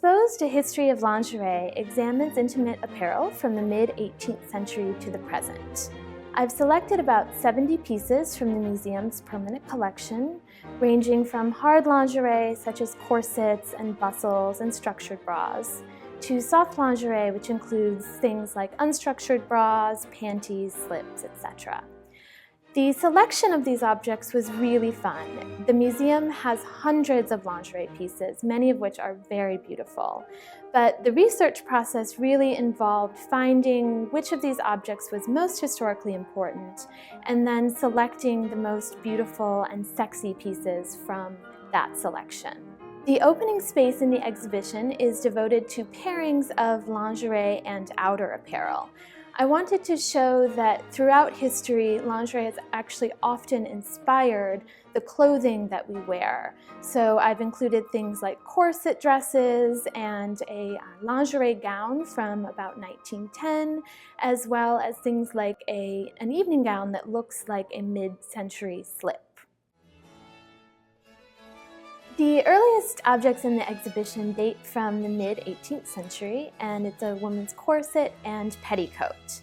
Exposed to History of Lingerie examines intimate apparel from the mid-18th century to the present. I've selected about 70 pieces from the museum's permanent collection, ranging from hard lingerie such as corsets and bustles and structured bras, to soft lingerie which includes things like unstructured bras, panties, slips, etc. The selection of these objects was really fun. The museum has hundreds of lingerie pieces, many of which are very beautiful. But the research process really involved finding which of these objects was most historically important, and then selecting the most beautiful and sexy pieces from that selection. The opening space in the exhibition is devoted to pairings of lingerie and outer apparel. I wanted to show that throughout history, lingerie has actually often inspired the clothing that we wear. So I've included things like corset dresses and a lingerie gown from about 1910, as well as things like an evening gown that looks like a mid-century slip. The earliest objects in the exhibition date from the mid-18th century, and it's a woman's corset and petticoat.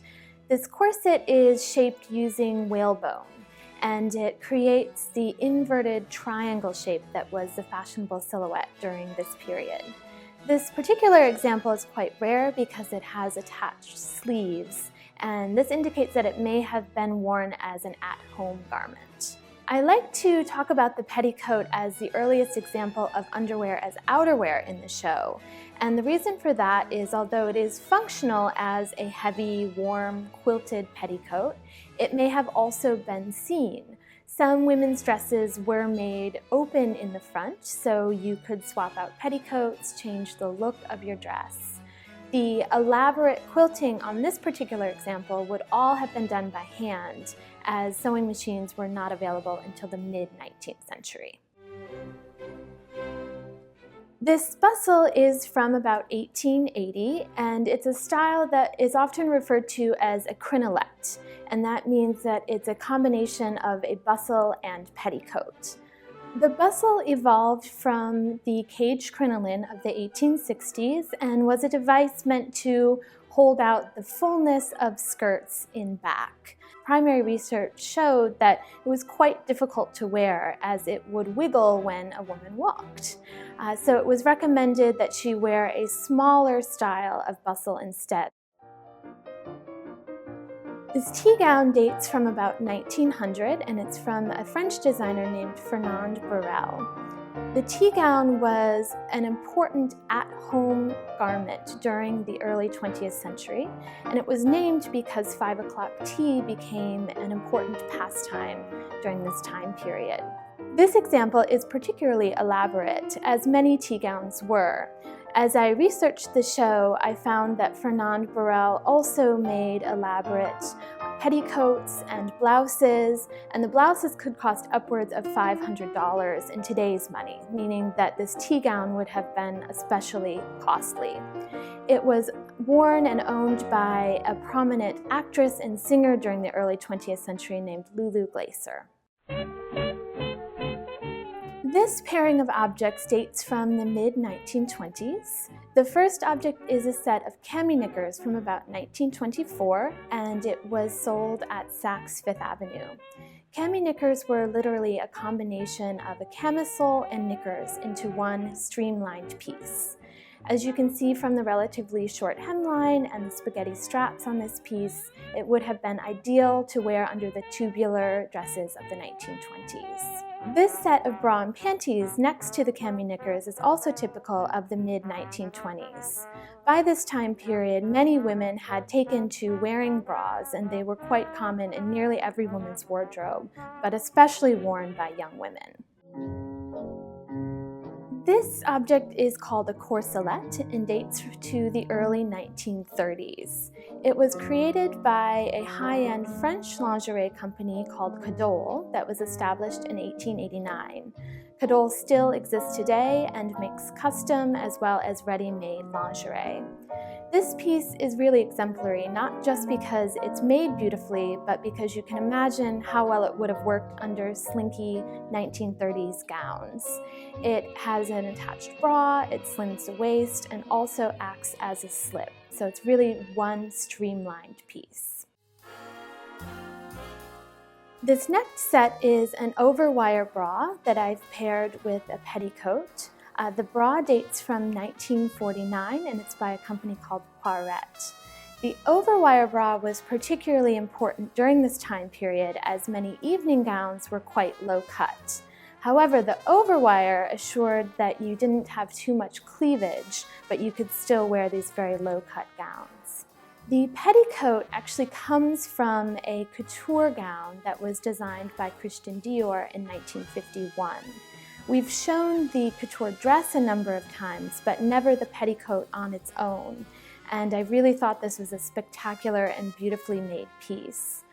This corset is shaped using whalebone, and it creates the inverted triangle shape that was the fashionable silhouette during this period. This particular example is quite rare because it has attached sleeves, and this indicates that it may have been worn as an at-home garment. I like to talk about the petticoat as the earliest example of underwear as outerwear in the show. And the reason for that is, although it is functional as a heavy, warm, quilted petticoat, it may have also been seen. Some women's dresses were made open in the front, so you could swap out petticoats, change the look of your dress. The elaborate quilting on this particular example would all have been done by hand, as sewing machines were not available until the mid-19th century. This bustle is from about 1880, and it's a style that is often referred to as a crinolette, and that means that it's a combination of a bustle and petticoat. The bustle evolved from the cage crinoline of the 1860s and was a device meant to hold out the fullness of skirts in back. Primary research showed that it was quite difficult to wear as it would wiggle when a woman walked. So it was recommended that she wear a smaller style of bustle instead. This tea gown dates from about 1900, and it's from a French designer named Fernand Braudel. The tea gown was an important at-home garment during the early 20th century, and it was named because 5 o'clock tea became an important pastime during this time period. This example is particularly elaborate, as many tea gowns were. As I researched the show, I found that Fernand Braudel also made elaborate petticoats and blouses, and the blouses could cost upwards of $500 in today's money, meaning that this tea gown would have been especially costly. It was worn and owned by a prominent actress and singer during the early 20th century named Lulu Glaser. This pairing of objects dates from the mid-1920s. The first object is a set of Cami Knickers from about 1924, and it was sold at Saks Fifth Avenue. Cami Knickers were literally a combination of a camisole and knickers into one streamlined piece. As you can see from the relatively short hemline and the spaghetti straps on this piece, it would have been ideal to wear under the tubular dresses of the 1920s. This set of bra and panties next to the Cami Knickers is also typical of the mid-1920s. By this time period, many women had taken to wearing bras, and they were quite common in nearly every woman's wardrobe, but especially worn by young women. This object is called a corselet and dates to the early 1930s. It was created by a high-end French lingerie company called Kadal that was established in 1889. Kadal still exists today and makes custom as well as ready-made lingerie. This piece is really exemplary, not just because it's made beautifully, but because you can imagine how well it would have worked under slinky 1930s gowns. It has an attached bra, it slims the waist, and also acts as a slip. So it's really one streamlined piece. This next set is an overwire bra that I've paired with a petticoat. The bra dates from 1949 and it's by a company called Barrette. The overwire bra was particularly important during this time period as many evening gowns were quite low cut. However, the overwire assured that you didn't have too much cleavage, but you could still wear these very low cut gowns. The petticoat actually comes from a couture gown that was designed by Christian Dior in 1951. We've shown the couture dress a number of times, but never the petticoat on its own. And I really thought this was a spectacular and beautifully made piece.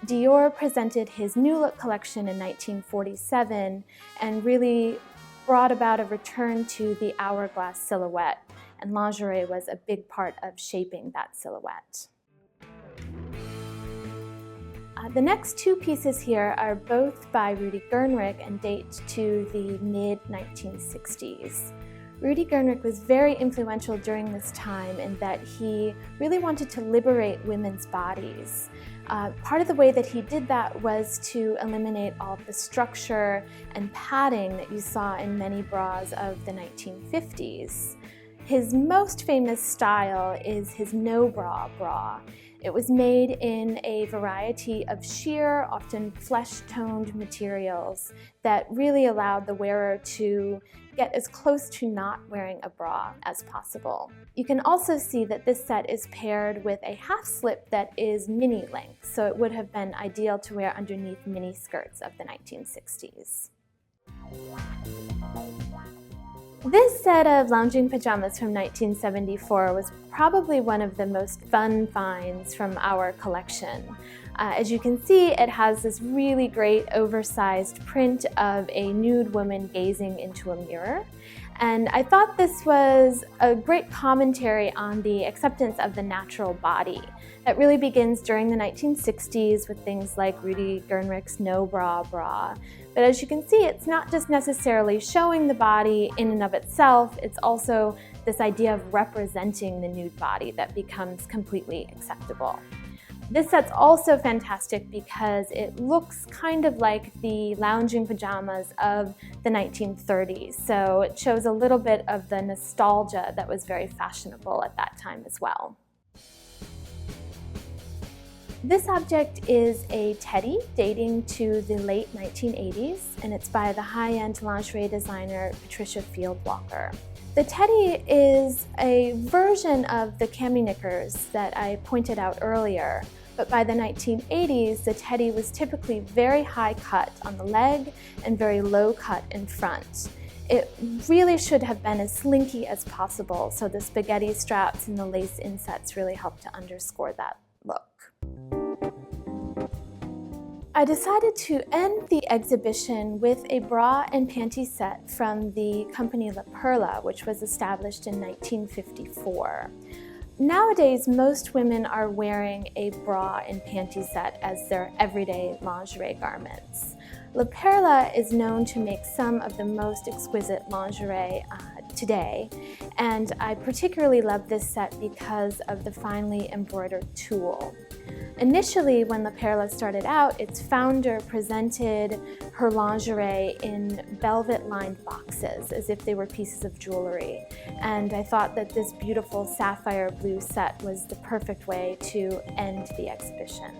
Dior presented his New Look collection in 1947 and really brought about a return to the hourglass silhouette, and lingerie was a big part of shaping that silhouette. The next two pieces here are both by Rudi Gernreich and date to the mid-1960s. Rudi Gernreich was very influential during this time in that he really wanted to liberate women's bodies. Part of the way that he did that was to eliminate all of the structure and padding that you saw in many bras of the 1950s. His most famous style is his no-bra bra. It was made in a variety of sheer, often flesh-toned materials that really allowed the wearer to get as close to not wearing a bra as possible. You can also see that this set is paired with a half slip that is mini length, so it would have been ideal to wear underneath mini skirts of the 1960s. This set of lounging pajamas from 1974 was probably one of the most fun finds from our collection. As you can see, it has this really great oversized print of a nude woman gazing into a mirror. And I thought this was a great commentary on the acceptance of the natural body. That really begins during the 1960s with things like Rudi Gernreich's no bra bra. But as you can see, it's not just necessarily showing the body in and of itself, it's also this idea of representing the nude body that becomes completely acceptable. This set's also fantastic because it looks kind of like the lounging pajamas of the 1930s, so it shows a little bit of the nostalgia that was very fashionable at that time as well. This object is a teddy dating to the late 1980s, and it's by the high-end lingerie designer Patricia Field-Walker. The teddy is a version of the Cami Knickers that I pointed out earlier, but by the 1980s, the teddy was typically very high cut on the leg and very low cut in front. It really should have been as slinky as possible, so the spaghetti straps and the lace insets really helped to underscore that look. I decided to end the exhibition with a bra and panty set from the company La Perla, which was established in 1954. Nowadays, most women are wearing a bra and panty set as their everyday lingerie garments. La Perla is known to make some of the most exquisite lingerie today, and I particularly love this set because of the finely embroidered tulle. Initially, when La Perla started out, its founder presented her lingerie in velvet-lined boxes as if they were pieces of jewelry. And I thought that this beautiful sapphire blue set was the perfect way to end the exhibition.